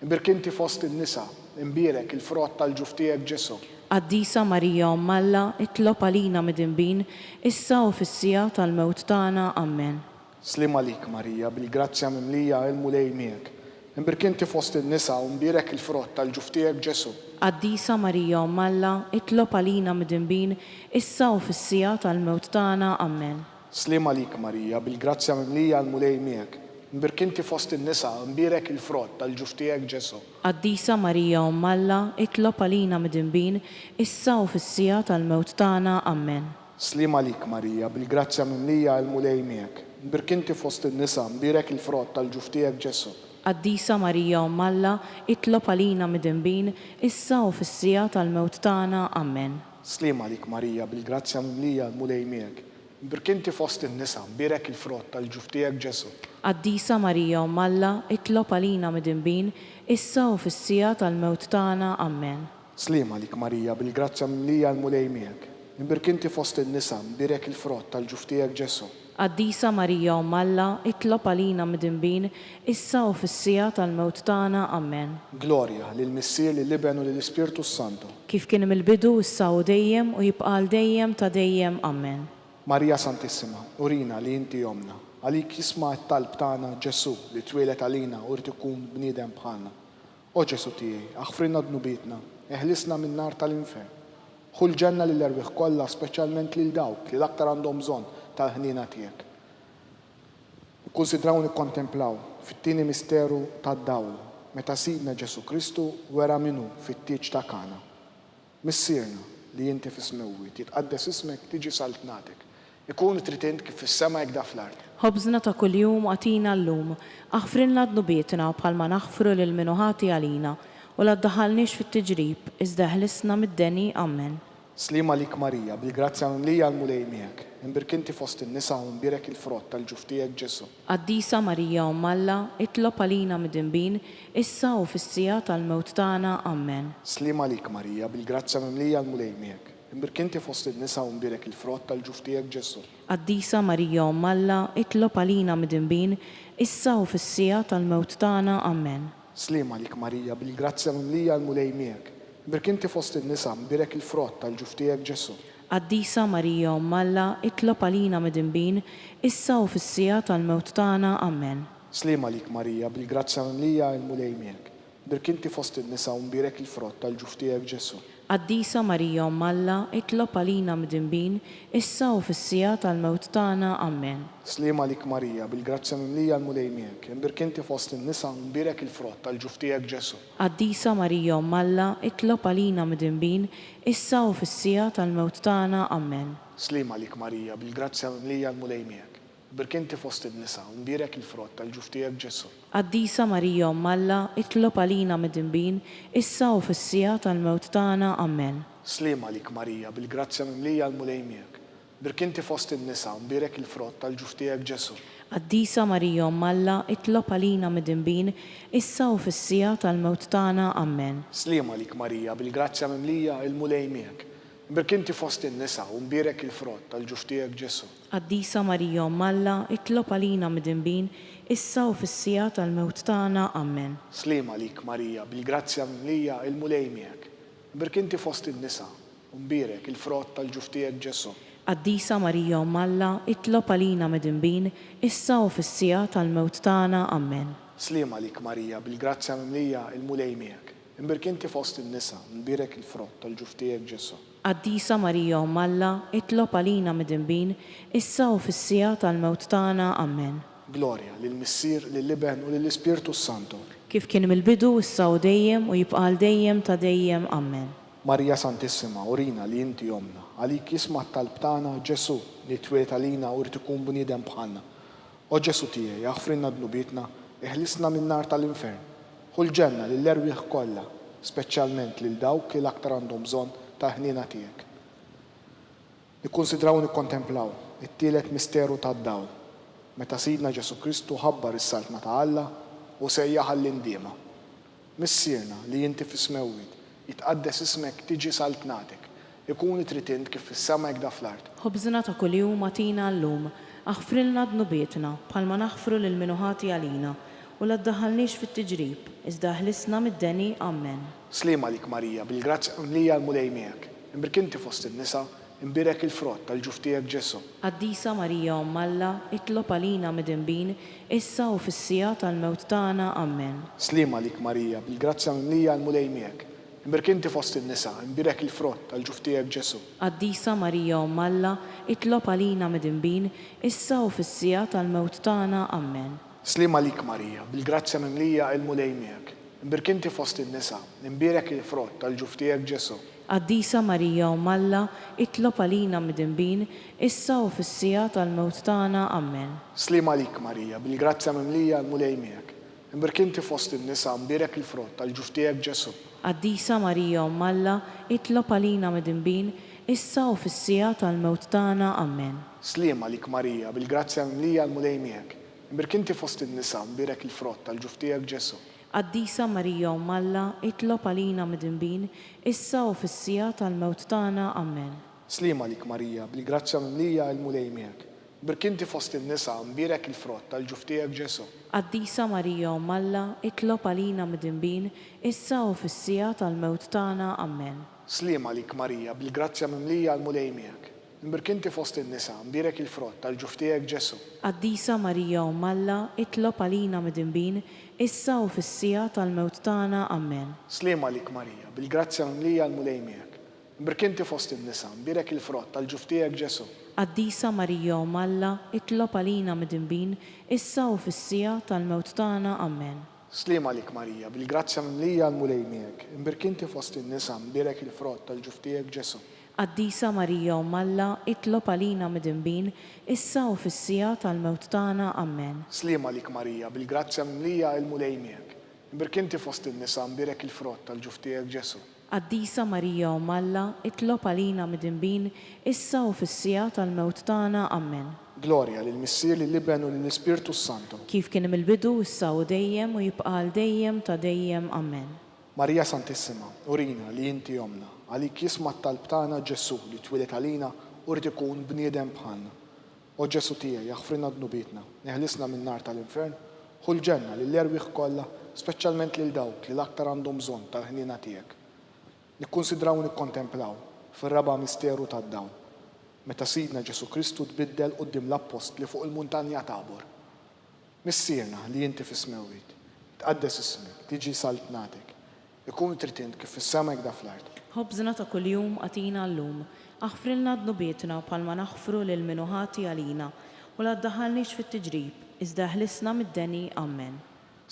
imbirkinti fost in-nisa mbierek il-frott tal-ġuf tiegħek Ġesu. Qaddisa Marija Umm Alla, itlob għalina mid-dinbin, issa u fis-sija tal-mewt tagħna. Amen. Slima lik Marija, bil-grazzja mimlija għal-mulej miegħek, imbirkinti fost in-nisa mbierek il-frott tal-ġuf tiegħek Ġesu. Qaddisa Marija Umm Alla, itlob għalina mid-dinbin, issa u fis-sija tal-mewt tagħna. Amen. Slima lik Marija, bil-grazzja mimlija għal-mulej miegħek, imbirkinti fost in-nisa mbierek il-frott tal-ġuf tiegħek Ġesu. Qaddisa Marija Umm Alla, itlob għalina mid-dinbin, issa u fis-sija tal-mewt tagħna. Amen. Slima lik Marija, bil-grazzja mimlija għal-mulej miegħek, imbirkinti fost in-nisa mbierek il-frott tal-ġuf tiegħek Ġesu. Qaddisa Marija Umm Alla, itlob għalina mid-dinbin, issa u fis-sija tal-mewt tagħna. Amen. Slima lik Marija, bil-grazzja mimlija għal-mulej miegħek, imbirkinti fost in-nisa mbierek il-frott tal-ġuf tiegħek Ġesu. Qaddisa Marija Umm Alla, itlob għalina mid-dinbin, issa u fis-sija tal-mewt tagħna. Amen. Slima lik Marija, bil-grazzja mimlija għal-mulej miegħek, Imbirk inti fost in-nisa, imbirek il-frott tal-ġuf tiegħek Ġesu. Qaddisa Marija Umm Alla, itlob għalina midinbin, issa u fis-sija tal-mewt tagħna. Amen. Glorja lill-Missier, lill-Iben u lill-Ispirtu Santu. Kif kien mill-bidu issa u dejjem u jibqa' dejjem ta' dejjem. Amen. Marija Santissima, urina li inti jomna, għalik jisma' t-talb tagħna Ġesu li twieled għalina u rid ikun bniedem bħalna. O Ġesu tiegħi, aħfrinna dnubietna, eħlisna min-nar tal-infern. Ħull ġenna lil erbieħ kollha, speċjalment lil dawk li l-aktar għandhom bżonn tal-ħnina tiegħek. Ikkunsidraw nikkontemplaw fit-tieni misteru tad-dawl meta Sidna Ġesu Kristu wera minnu fit-tieġ ta' Kana. Missierna li inti fis-smewwiet, jitqaddes ismek, tiġi saltnatek. Ikun trid int kif fis-sema hekk fl-ard. Ħobżna ta' kuljum għatina llum, aħfrilna dnubietna bħalma naħfru lil min ħati għalina u la ddaħħalniex fit-tiġrib, iżda ħlisna mid-deni. Amen. Slima lik Marija, bil-grazzja mimlija l-mulej miegħek, imbirk inti fost in-nisa u mbirek il-frott tal-ġuf tiegħek Ġesu. Qaddisa Marija Umm Alla, itlob għalina midinbin, issa u fis-sija tal-mewt tagħna. Amen. Slima lik Marija, bil-grazzja mimlija l-mulej miegħek, imbirk inti fost in-nisa u mbirek il-frott tal-ġuf tiegħek Ġesu. Qaddisa Marija Umm Alla, itlob għalina midinbin, issa u fis-sija tal-mewt tagħna. Amen. Slima lik Marija, bil-grazzja mimlija l-mulej miegħek, imbirk inti fost in-nisa mbirek il-frott tal-ġuf tiegħek Ġesu. Qaddisa Marija Umm Alla, itlob għalina midinbin, issa u fis-sija tal-mewt tagħna. Amen. Slima lik Marija, bil-grazzja mimlija l-mulej miegħek, imbirk inti fost in-nisa u mbirek il-frott tal-ġuf tiegħek Ġesu. Qaddisa Marija Umm Alla, itlob għalina midinbin, issa u fis-sija tal-mewt tagħna. Amen. Slima lik Marija, bil-grazzja mimlija l-mulej miegħek, imbirk inti fost in-nisa u mbirek il-frott tal-ġuf tiegħek Ġesu. Qaddisa Marija Umm Alla, itlob għalina midinbin, issa u fis-sija tal-mewt tagħna. Amen. Slima lik Marija, bil-grazzja mimlija l-mulej miegħek, imbirk inti fost in-nisa u mbirek il-frott tal-ġuf tiegħek Ġesu. Qaddisa Marija Umm Alla, itlob għalina midinbin, issa u fis-sija tal-mewt tagħna. Amen. Slima lik Marija, bil-grazzja mimlija l-mulej miegħek, imbirk inti fost in-nisa u mbirek il-frott tal-ġuf tiegħek Ġesu. Qaddisa Marija Umm Alla, itlob għalina midinbin, issa u fis-sija tal-mewt tagħna. Amen. Slima lik Marija, bil-grazzja mimlija l-mulej miegħek, imbirk inti fost in-nisa u mbirek il-frott tal-ġuf tiegħek Ġesu. Qaddisa Marija Umm Alla, itlob għalina midinbin, issa u fis-sija tal-mewt tagħna. Amen. Slima lik Marija, bil-grazzja mimlija l-mulej miegħek, imbirk inti fost in-nisa u mbirek il-frott tal-ġuf tiegħek Ġesu. Qaddisa Marija Umm Alla, itlob għalina midinbin, issa u fis-sija tal-mewt tagħna. Amen. Slima lik Marija, bil-grazzja mimlija l-mulej miegħek, imbirk inti fost in-nisa u mbirek il-frott tal-ġuf tiegħek Ġesu. Qaddisa Marija Umm Alla, itlob għalina midinbin, issa u fis-sija tal-mewt tagħna. Amen. Glorja lill-Missier, lill-Iben u lill-Ispirtu Santu. Kif kien mill-bidu issa u dejjem u jibqa' dejjem ta' dejjem. Amen. Marija Santissima, urina li inti jomna, għalik jisma' t-talb tagħna Ġesu li twiet għalina u rid ikun bniedem bħalna. O Ġesu tiegħi, aħfrinna dnubietna, eħlisna min-nar tal-infern. Ħull ġenna lill-erbieħ kollha, speċjalment lil dawk li l-aktar għandhom bżonn ta' ħnina tiegħek. Nikkunsidraw nikkontemplaw it-tielet misteru tad-dawl, meta Sidna Ġesu Kristu ħabbar is-saltna ta' Alla u sejjaħ għall-indiema. Missierna li inti fis-smewwiet, jitqaddes ismek, tiġi saltnatek, ikun trid int kif fis-sema hekk fl-ard. Ħobżna ta' kuljum għatina llum, aħfrilna dnubietna bħalma naħfru lil min ħati għalina u la ddaħħalniex fit-tiġrib, iżda ħlisna mid-deni. Amen. Slima lik Marija, bil-grazzja mimlija l-mulej miegħek, imbirk inti fost in-nisa, imbirek il-frott tal-ġuf tiegħek Ġesu. Qaddisa Marija Umm Alla, itlob għalina midinbin, issa u fis-sija tal-mewt tagħna. Amen. Slima lik Marija, bil-grazzja mimlija l-mulej miegħek, imbirk inti fost in-nisa, imbirek il-frott tal-ġuf tiegħek Ġesu. Qaddisa Marija Umm Alla, itlob għalina midinbin, issa u fis-sija tal-mewt tagħna. Amen. Slima lik Marija, bil-grazzja mimlija l-mulej miegħek, imbirk inti fost in-nisa, imbirek il-frott tal-ġuf tiegħek Ġesu. Qaddisa Marija Umm Alla, itlob għalina midinbin, issa u fis-sija tal-mewt tagħna. Amen. Slima lik Marija, bil-grazzja mimlija l-mulej miegħek, imbirk inti fost in-nisa, imbirek il-frott tal-ġuf tiegħek Ġesu. Qaddisa Marija Umm Alla, itlob għalina midinbin, issa u fis-sija tal-mewt tagħna. Amen. Slima lik Marija, bil-grazzja mimlija l-mulej miegħek, imbirk inti fost in-nisa, imbirek il-frott tal-ġuf tiegħek Ġesu. Qaddisa Marija Umm Alla, itlob għalina midinbin, issa u fis-sija tal-mewt tagħna. Amen. Slima lik Marija, bil-grazzja mimlija il-mulej miegħek. Birkinti fost in-nisa mbirek il-frott tal-ġuftijek Ġesu. Qaddisa Marija Umm Alla, itlob għalina midinbin, issa u fis-sija tal-mewt tagħna. Amen. Slima lik Marija, bil-grazzja mimlija il-mulej miegħek. Birkinti fost in-nisa mbirek il-frott tal-ġuftijek Ġesu. Qaddisa Marija Umm Alla, itlob għalina midinbin, issa u fis-sija tal-mewt tagħna. Amen. Slima lik Marija, bil-grazzja mimlija il-mulej miegħek. Birkinti fost in-nisa mbirek il-frott tal-ġuftijek Ġesu. Qaddisa Marija Umm Alla, itlob għalina midinbin, issa u fis-sija tal-mewt tagħna. Amen. Slima lik Marija, bil-grazzja mimlija il-mulej miegħek. Birkinti fost in-nisa mbirek il-frott tal-ġuftijek Ġesu. Qaddisa Marija Umm Alla, itlob għalina midinbin, issa u fis-sija tal-mewt tagħna. Amen. Slima lik Marija, bil-grazzja mimlija il-mulej miegħek. Birkinti fost in-nisa mbirek il-frott tal-ġuftijek Ġesu. Qaddisa Marija Umm Alla, itlob għalina midinbin, issa u fis-sija tal-mewt tagħna. Amen. Glorja lill-Missier lill-Ibn u lill-Ispirtu Santu. Kif kien mill-bidu, issa u dejjem u jibqa' għal dejjem ta' dejjem. Amen. Marija Santissima, urina li inti omna, għalik jisma' t-talb tagħna Ġesu li twilet għalina u rid ikun bniedem bħalna. O Ġesu tiegħi jaħfrilna dnubietna, neħlisna min-nar tal-infern, ħu l-ġenna lill-erwieħ kollha, speċjalment lil dawk li l-aktar għandhom bżonn tal-ħniena tiegħek. Nikkunsidraw u nikkontemplaw fir-raba' misteru tad-dawn. Meta Sidna Ġesu Kristu tbiddel quddiem l-appost li fuq il-muntanja Tabor. Missierna li inti fis-smewwiet, tqaddes ismek, tiġi saltnatek. Ikun trid int kif fis-sema hekk fl-art. Ħobżna ta' kuljum għatina llum, aħfrilna dnubietna bħalma naħfru lil min ħati għalina u la ddaħħalniex fit-tiġrib, iżda ħlisna mid-deni. Amen.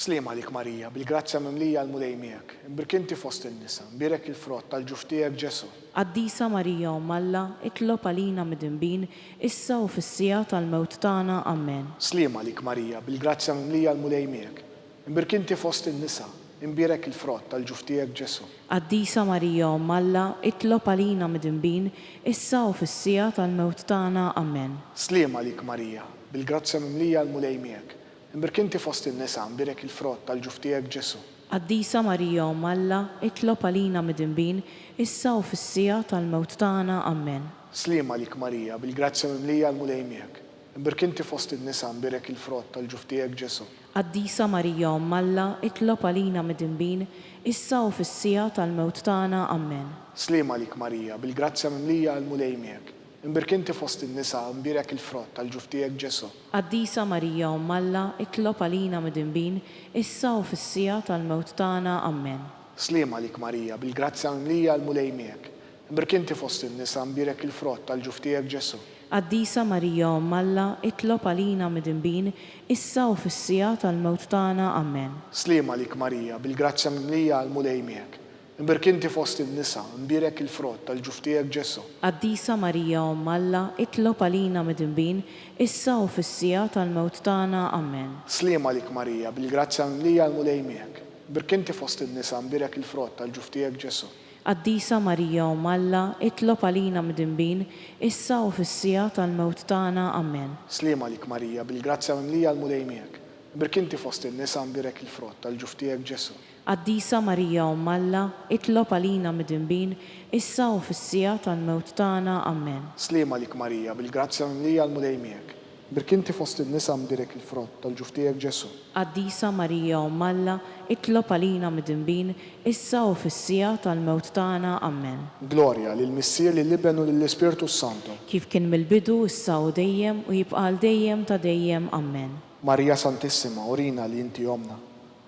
Slima lik Marija, bil-grazzja mimlija l-mulej miegħek, birkinti fost in-nisa, mbirek il-frott tal-ġuftijek Ġesu. Qaddisa Marija Umm Alla, itlob għalina midinbin, issa u fis-sija tal-mewt tagħna. Amen. Slima lik Marija, bil-grazzja mimlija l-mulej miegħek, birkinti fost in-nisa, imbirek il-frott tal-ġuftijek Ġesu. Qaddisa Marija Umm Alla, itlob għalina midinbin, issa u fis-sija tal-mewt tagħna. Amen. Slima lik Marija, bil-grazzja mimlija l-mulej miegħek, birkinti fost in-nisa, imbirek il-frott tal-ġuftijek Ġesu. Qaddisa Marija Umm Alla, itlob għalina midinbin, issa u fis-sija tal-mewt tagħna. Amen. Slima lik Marija, bil-grazzja mimlija l-mulej miegħek, birkinti fost in-nisa, imbirek il-frott tal-ġuftijek Ġesu. Qaddisa Marija Umm Alla, itlob għalina midinbin, issa u fis-sija tal-mewt tagħna. Amen. Slima lik Marija, bil-grazzja mimlija l-mulej miegħek, birkinti fost in-nisa, imbirek il-frott tal-ġuftijek Ġesu. Qaddisa Marija Umm Alla, itlob għalina midinbin, issa u fis-sija tal-mewt tagħna. Amen. Slima lik Marija, bil-grazzja mimlija l-mulej miegħek, birkinti fost in-nisa, imbirek il-frott tal-ġuftijek Ġesu. Qaddisa Marija Umm Alla, itlob għalina midinbin, issa u fis-sija tal-mewt tagħna. Amen. Slima lik Marija, bil-grazzja mimlija l-mulej miegħek, birkinti fost in-nisa, imbirek il-frott tal-ġuftijek Ġesu. Qaddisa Marija Umm Alla, itlob għalina midinbin, issa u fis-sija tal-mewt tagħna. Amen. Slima lik Marija, bil-grazzja mimlija l-mulej miegħek, birkinti fost in-nisa, imbirek il-frott tal-ġuftijek Ġesu. Qaddisa Marija Umm Alla, itlob għalina midinbin, issa u fis-sija tal-mewt tagħna. Amen. Slima lik Marija, bil-grazzja mimlija l-mulej miegħek, birkinti fost in-nisa, imbirek il-frott tal-ġuftijek Ġesu. Qaddisa Marija Umm Alla, itlob għalina midinbin, issa u fis-sija tal-mewt tagħna. Amen. Slima lik Marija, bil-grazzja mimlija l-mulej miegħek, birkinti fost in-nisa, imbirek il-frott tal-ġuftijek Ġesu. Qaddisa Marija Umm Alla, itlob għalina midinbin, issa u fis-sija tal-mewt tagħna. Amen. Glorja lill-Missier lill-Ibn u lill-Ispirtu Santu. Kif kien mill-bidu, issa u dejjem u jibqa' għal dejjem ta' dejjem. Amen. Marija Santissima, urina li inti omna,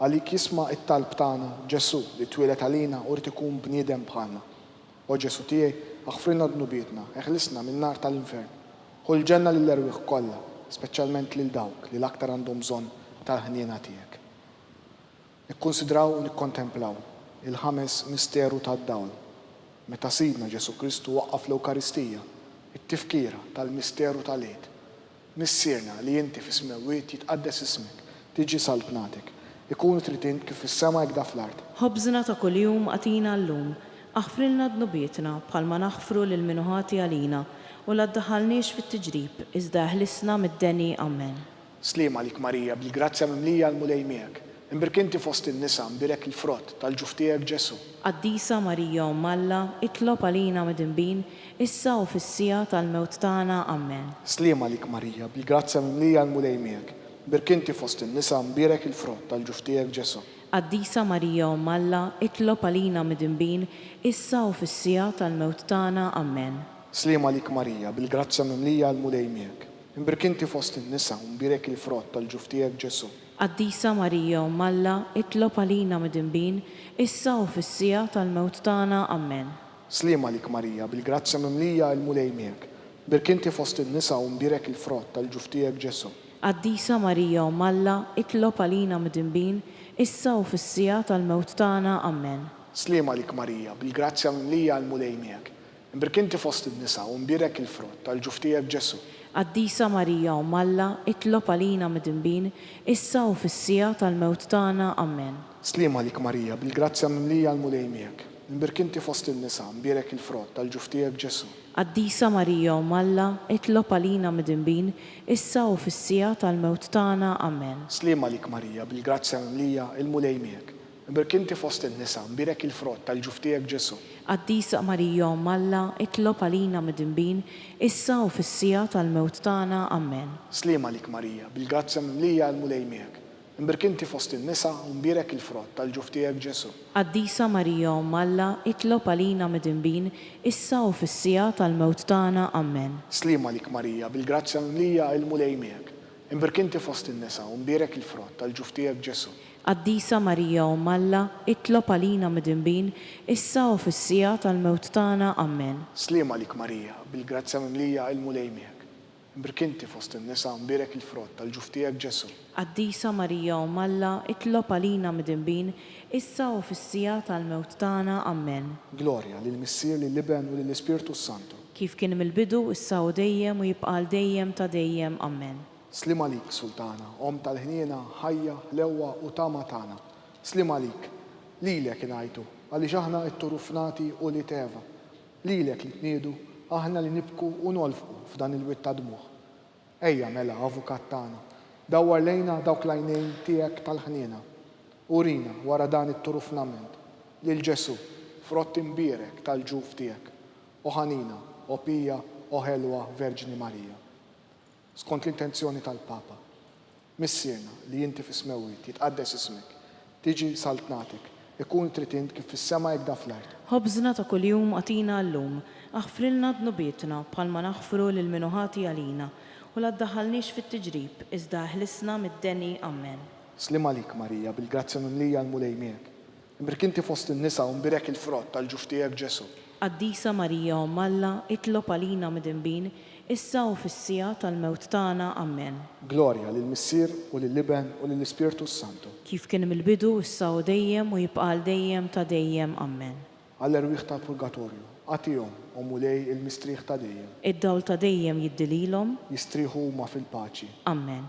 għalik jisma' it-talb tagħna Ġesu li twilet għalina u rid ikun bniedem bħalna. O Ġesu tiegħi, aħfrilna dnubietna, eħlisna min-nar tal-infern. Ħu l-ġenna lill-erwieħ kollha, speċjalment lil dawk li l-aktar għandhom bżonn tal-ħniena tiegħek. Nikkunsidraw u nikkontemplaw il-ħames misteru tad-dawl. Meta Sidna Ġesu Kristu waqqaf l-Ewkaristija, it-tifkira tal-misteru tal-Eid. Missierna li inti fis-smewwiet jitqaddes ismek, tiġi saltnatek. Ikun trid int kif fis-sema hekk fl-art. Ħobżna ta' kuljum għatina llum, aħfrilna dnubietna bħalma naħfru lil min ħati għalina u la ddaħħalniex fit-tiġrib, iżda ħlisna mid-deni. Amen. Slima lik Marija, bil-grazzja mimlija l-mulej miegħek, Imbirk inti fost in-nisa mbirek il-frott tal-ġuf tiegħek Ġesu. Qaddisa Marija Umm Alla, itlob għalina midinbin, issa u fis-sija tal-mewt tagħna. Amen. Sliema lik Marija, bil-grazzja mimlija l-mulej miegħek. Imbirk inti fost in-nisa mbirek il-frott tal-ġuf tiegħek Ġesu. Qaddisa Marija Umm Alla, itlob għalina midinbin, issa u fis-sija tal-mewt tagħna. Amen. Sliema lik Marija, bil-grazzja mimlija l-mulej miegħek. Imbirk inti fost in-nisa mbirek il-frott tal-ġuf tiegħek Ġesu. Qaddisa Marija Umm Alla, itlob għalina midinbin, issa u fis-sija tal-mewt tagħna. Amen. Sliema lik Marija, bil-grazzja mimlija l-mulej miegħek. Imbirk inti fost in-nisa mbirek il-frott tal-ġuf tiegħek Ġesu. Qaddisa Marija Umm Alla, itlob għalina midinbin, issa u fis-sija tal-mewt tagħna. Amen. Sliema lik Marija, bil-grazzja mimlija l-mulej miegħek. Imbirk inti fost in-nisa mbirek il-frott tal-ġuf tiegħek Ġesu. Qaddisa Marija Umm Alla, itlob għalina midinbin, issa u fis-sija tal-mewt tagħna. Amen. Sliema lik Marija, bil-grazzja mimlija l-mulej miegħek. Imbirk inti fost in-nisa mbirek il-frott tal-ġuf tiegħek Ġesu. Qaddisa Marija Umm Alla, itlob għalina midinbin, issa u fis-sija tal-mewt tagħna. Amen. Sliema lik Marija, bil-grazzja mimlija l-mulej miegħek. Imbirk inti fost in-nisa mbirek il-frott tal-ġuf tiegħek Ġesu. Qaddisa Marija Umm Alla, itlob għalina midinbin, issa u fis-sija tal-mewt tagħna. Amen. Sliema lik Marija, bil-grazzja mimlija l-mulej miegħek. Imbirk inti fost in-nisa mbirek il-frott tal-ġuf tiegħek Ġesu. Qaddisa Marija Umm Alla, itlob għalina midinbin, issa u fis-sija tal-mewt tagħna. Amen. Sliema lik Marija, bil-grazzja mimlija l-mulej miegħek. Imbirk inti fost in-nisa mbirek il-frott tal-ġuf tiegħek Ġesu. Qaddisa Marija Umm Alla, itlob għalina midinbin, issa u fis-sija tal-mewt tagħna. Amen. Sliema lik Marija, bil-grazzja mimlija l-mulej miegħek. Imbirk inti fost in-nisa mbirek il-frott tal-ġuf tiegħek Ġesu. Qaddisa Marija Umm Alla, itlob għalina midinbin, issa u fis-sija tal-mewt tagħna. Amen. Glorja lill-Missier, lill-Iben u lill-Ispirtu Santu. Kif kien mill-bidu, issa u dejjem u jibqa' dejjem ta' dejjem. Amen. Sliema lik Sultana, Om tal-ħniena, ħajja, ħlewwa u tama tagħna. Sliema lik, lilek ingħajtu, għaliex aħna t-turufnati u li teva. Lilek li tniedu, aħna li nibku u nolfqu f'dan il-witt ta' dmuħ. Ejja mela, avukat tagħna, dawwar lejna dawk l-għajnejn tiegħek tal-ħniena. Urina wara dan it-turufnament lil Ġesu, frott imbierek tal-ġuf tiegħek. O ħanina, o pija, o ħelwa Verġini Marija. Skont l-intenzjoni tal-Papa, missierna li jinti fis-smewit jitqaddes ismek, tiġi saltnatek, ikun tritint kif fis-sema jekk fl-art. Ħobżna ta' kuljum għatina llum, aħfrilna dnubietna bħalma naħfru lil minuħati għalina, u la ddaħħalniex fit-tiġrib, iżda ħlisna mid-deni. Amen. Sliema lik Marija, bil-grazzja mimlija l-mulej miegħek. Imbirk inti fost in-nisa u mbirek il-frott tal-ġuf tiegħek Ġesu. Qaddisa Marija Umm Alla, itlob għalina midinbin, issa u fis-sija tal-mewt tagħna. Amen. Glorja lill-Missier u lill-Iben u lill-Ispirtu Santu. Kif kien mill-bidu, issa u dejjem u jibqa' dejjem ta' dejjem. Amen. Għall-erwieħ tal-Purgatorju, għatihom u mulej il-mistrieħ ta' dejjem. Id-dawl ta' dejjem jiddililhom. Jistrieħu huma fil-paċi. Amen.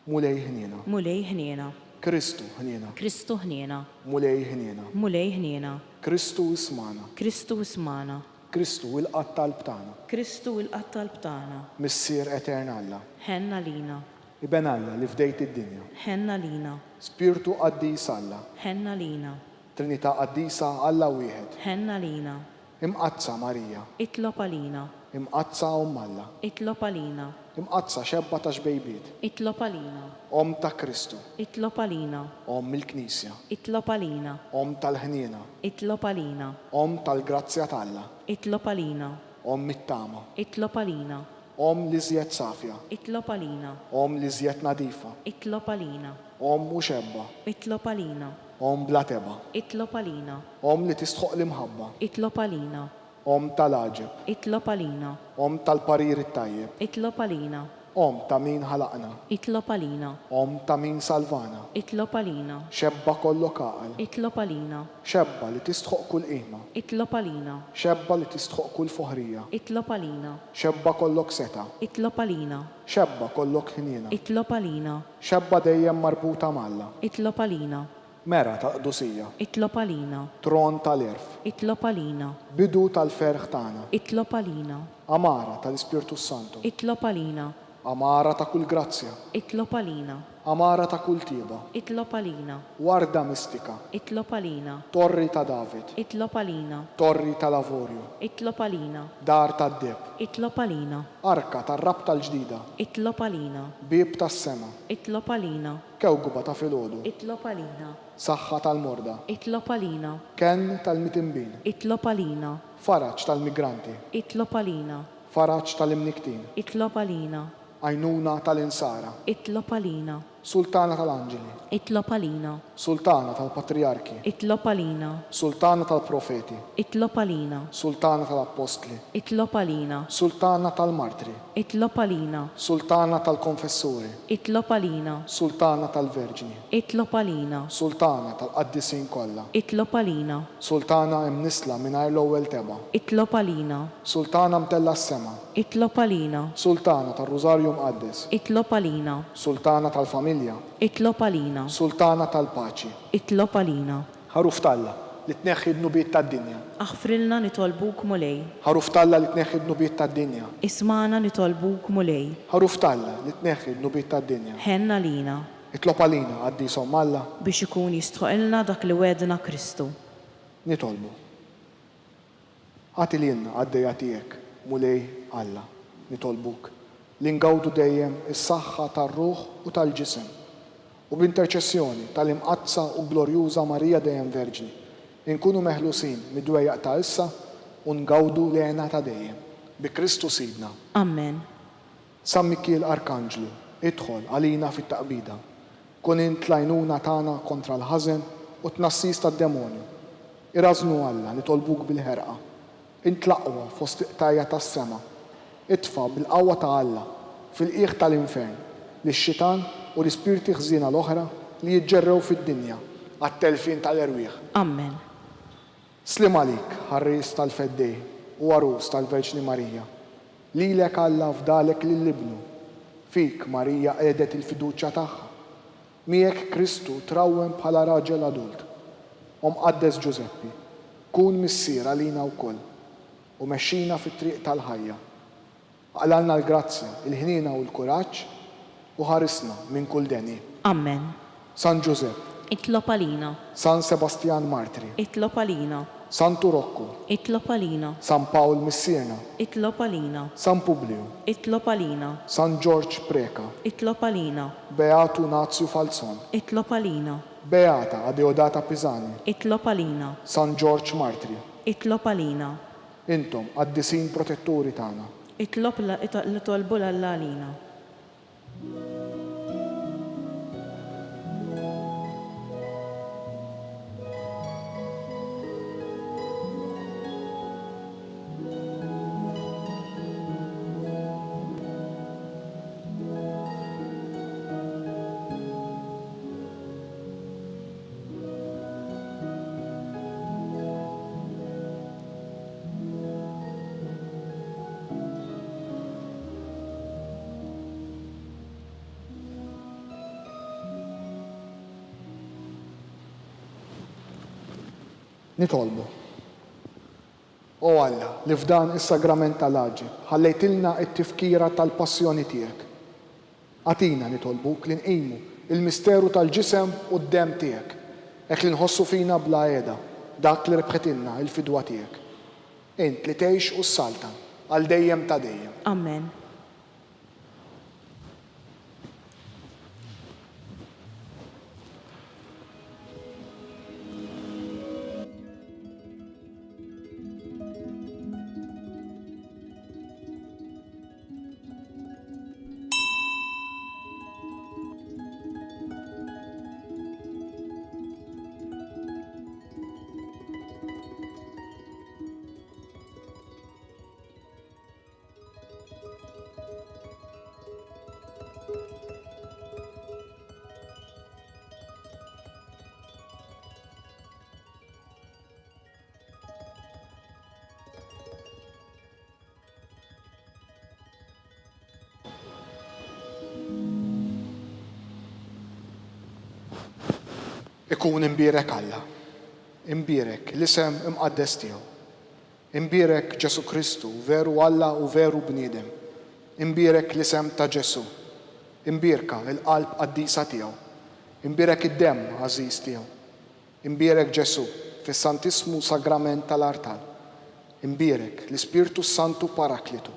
Mulej ħniena. Mulej ħniena. Kristu ħniena. Kristu ħniena. Mulej ħniena. Mulej ħniena. Kristu ismana. Kristu ismana. Kristu il-qattal btana. Kristu il-qattal btana. Missier eternalla. Ħenna lina. Iben Alla li fdejt id-dinja. Ħenna lina. Spiritu qaddis Alla. Ħenna lina. Trinità qaddisa Alla wieħed. Ħenna lina. Imqazza Marija. Itlob għalina. Imqazza Alla. Itlob għalina. Imqazza xebba ta' xbejbiet. Itlob għalina. Om ta' Kristu. Itlob għalina. Om il-Knisja. Itlob għalina. Om tal-ħniena. Itlob għalina. Om tal-grazzja t'Alla. Itlob għalina. Om mit-tama. Itlob għalina. Om li żjed safja. Itlob għalina. Om li żjed nadifa. Itlob għalina. Om u xebba. Itlob għalina. Om bla teba. Itlob għalina. Om li tistħoq l-imħabba. Itlob għalina. Om tal-aġeb. Itlob għalina. Om tal-parir it-tajjeb. Itlob għalina. Om ta' min ħalaqna. Itlob għalina. Om ta' min salvana. Itlob għalina. Xebba kollok għaqal. Itlob għalina. Xebba li tistħoq kull qima. Itlob għalina. Xebba li tistħoq kull foħrija. Itlob għalina. Xebba kollok seta. Itlob għalina. Xebba kollok ħniena. Itlob għalina. Xebba dejjem marbuta malla. Itlob għalina. Mera ta' qdusija. Itlob għalina. Tron tal-irf. Itlob għalina. Bidu tal-ferħ tagħna. Itlob għalina. Amara tal-Ispirtu Santu. Itlob għalina. Amara ta' kull grazzja, itlob għalina, amara ta' kull tieba, itlob għalina, warda mistika, itlob għalina, torri ta' David, itlob għalina, torri ta' Lavorju, itlob għalina, dar ta' Deb, itlob għalina, arka ta' rab tal-ġdida, itlob għalina, bib tas sema, itlob għalina, kewguba ta' filgħodu, itlob għalina, saħħa tal-morda, itlob għalina, ken tal-mitimbin, itlob għalina, faraġ tal-migranti, itlob għalina, faraġ tal-imniktin, itlob għalina, għajnuna tal-insara, itlob għalina, sultana tal-anġeli, itlob għalina, sultana tal-patriarki, itlob għalina, sultana tal-profeti, itlob għalina, sultana tal-apostli, itlob għalina, sultana tal-martri, itlob għalina, sultana tal-konfessuri, itlob għalina, sultana tal-verġini, itlob għalina, sultana tal-qaddisin kollha, itlob għalina, sultana imnisla mingħajr l-ewwel teba, itlob għalina, sultana mtella s-sema, itlob għalina, sultana tal-Rużarju Mqaddes, itlob għalina, sultana tal-familja, itlob għalina, sultana tal-paċi, itlob għalina, ħaruf talla li tneħħi d-nubiet tad-dinja, aħfrilna nitolbuk mulej, ħaruf talla li tneħħi d-nubiet tad-dinja, ismana nitolbuk mulej, ħaruf talla li tneħħi d-nubiet tad-dinja, ħenna lina, itlob għalina għaddisom Alla, biex ikun jistħoqilna dak li wedna Kristu. nitolbu. Għati lilna għaddejja tiegħek mulej Alla, nitolbuk li ngawdu dejjem is-saħħa tar-ruħ u tal-ġisem u b'interċessjoni tal-imqazza u glorjuża Marija dejjem Verġni inkunu meħlusin mid-dwejjaq ta' issa u ngawdu l-għena ta' dejjem bi Kristu Sidna. Amen. San Mikiel Arkanġlu, idħol għalina fit-taqbida, kun int l-għajnuna tagħna kontra l-ħażen u tnassis tad-demonju. Irażnu Alla nitolbuk bil-ħerqa, int l-aqwa fost iqtajja tas-sema, itfa bil-qawwa ta' Alla fil-qiegħ tal-infern lix-xitan u l-ispirti ħżiena l-oħra li jiġġerrew fid-dinja għat-telfin tal-erwieħ. Amen. Slim għalik, ħarris tal-feddej u għarus tal-Verġni Marija. Lilek Alla fdalek lill-ibnu. Fik Marija qiegħdet il-fiduċja tagħha. Miegħek Kristu trawwem bħala raġel adult. Mqaddes Ġuseppi, kun missier għalina wkoll u mexxina fit-triq tal-ħajja. Għalalna l-grazzja, il-ħnina u l-kuraġġ u ħarisna minn kull deni. Amen. San Giuseppe, Itlob għalina, San Sebastian Martri, itlob għalina, San Turokku, itlob għalina, San Paul Missierna, itlob għalina, San Publiu, itlob għalina, San George Preka, itlob għalina, Beatu Nazio Falzon, itlob għalina, Beata Adeodata Pisani, itlob għalina, San George Martri. itlob għalina, Intom għaddisin protettori tagħna. itlob li tolbu l-għalina. Nitolbu. O Alla, li f'dan is-sagrament tal-aġib ħallejtilna t-tifkira tal-passjoni tiegħek. Għatina nitolbuk li nqimu il-misteru tal-ġisem u d-dem tiegħek, hekk li nħossu fina bla qiegħda dak li rebħetilna il-fidwa tiegħek. Int li tgħix u s-saltan għal dejjem ta' dejjem. Amen. Ikun imbierek Alla, imbierek l-isem imqaddes tiegħu, imbierek Ġesu Kristu veru Alla u veru bniedem, Imbierek l-isem ta' Ġesu. Imbierka il-qalb qaddisa tiegħu. Imbierek id-demm għażiż tiegħu. Imbierek Ġesu fis-Santismu Sagrament tal-Artal. Imbierek l-Ispirtu Santu Paraklitu.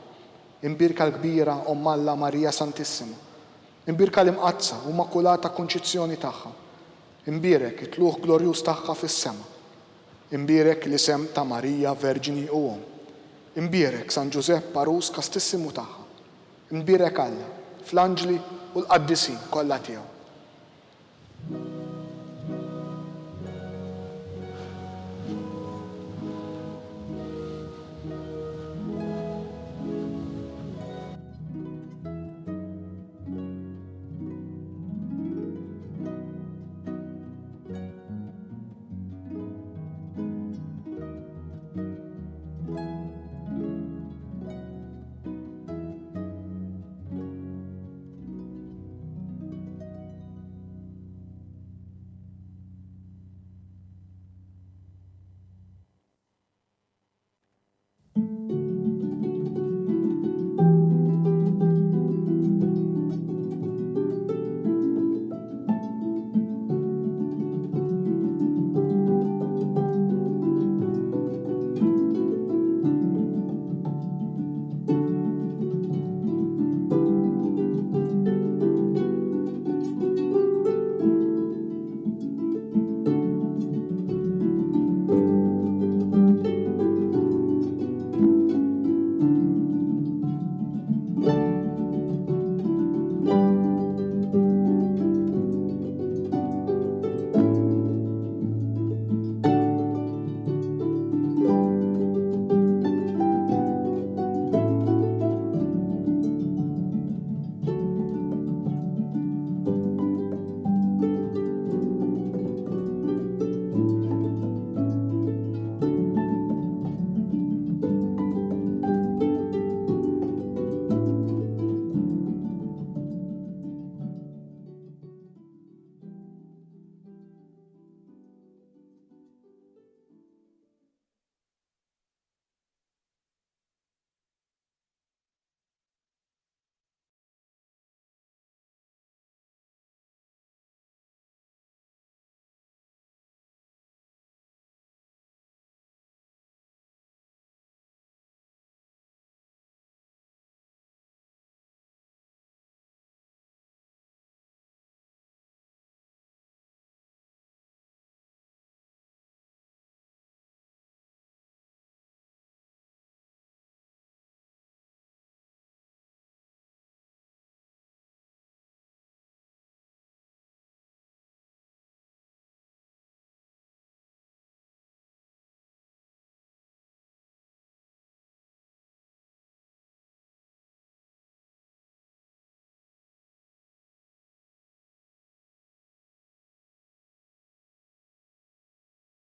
Imbierka l-kbira Omm Alla Marija Santissima. Imbierka l-imqazza u Immakulata Konċizzjoni tagħha. Imbierek it-tluħ glorjuż tagħha fis-sema. Imbierek l-isem ta' Marija Verġini u Om. Imbierek San Giuseppe Arus Kastissimu tagħha. Imbierek Alla fl-anġli u l-qaddisin kollha tiegħu.